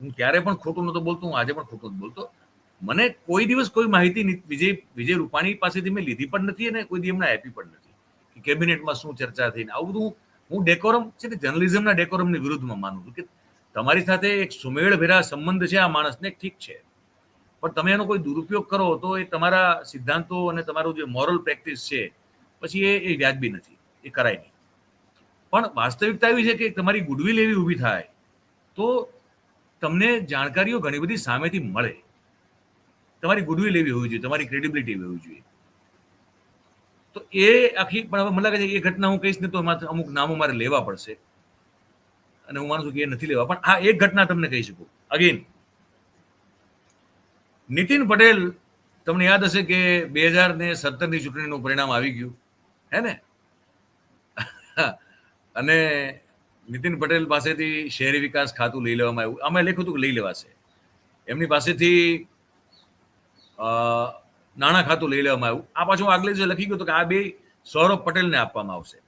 હું ત્યારે પણ ખોટું નહોતો બોલતો, હું આજે પણ ખોટું નથી બોલતો. મને કોઈ દિવસ કોઈ માહિતી વિજય રૂપાણી પાસેથી મેં લીધી પણ નથી અને કોઈ દી એમને આપી પણ નથી. કે કેબિનેટમાં શું ચર્ચા થઈ ને આવું બધું હું ડેકોરમ છે ને જર્નલિઝમના ડેકોરમની વિરુદ્ધમાં માનું છું કે તમારી સાથે એક સુમેળભેરા સંબંધ છે આ માણસને ઠીક છે. પણ તમે એનો કોઈ દુરુપયોગ કરો તો એ તમારા સિદ્ધાંતો અને તમારું જે મોરલ પ્રેક્ટિસ છે પછી એ વ્યાજબી નથી. એ કરાય નહીં. પણ વાસ્તવિકતા એવી છે કે તમારી ગુડવિલ એવી ઊભી થાય તો તમને જાણકારીઓ ઘણી બધી સામેથી મળે. તમારી ગુડવિલ એવી હોવી જોઈએ, તમારી ક્રેડિબિલિટી એવી હોવી જોઈએ. તો એ આખી પણ હવે મને લાગે છે એ ઘટના હું કહીશ ને તો એમાં અમુક નામો મારે લેવા પડશે અને હું માનું છું કે એ નથી લેવા. પણ આ એક ઘટના તમને કહી શકું. અગેન નીતિન પટેલ, તમને યાદ હશે કે 2017ની ચૂંટણીનું પરિણામ આવી ગયું હે ને અને નીતિન પટેલ પાસેથી શહેરી વિકાસ ખાતું લઈ લેવામાં આવ્યું. આમાં લખ્યું હતું કે લઈ લેવાશે. એમની પાસેથી નાણાં ખાતું લઈ લેવામાં આવ્યું. આ પાછું આગલે જે લખી ગયું કે આ બે સૌરભ પટેલને આપવામાં આવશે.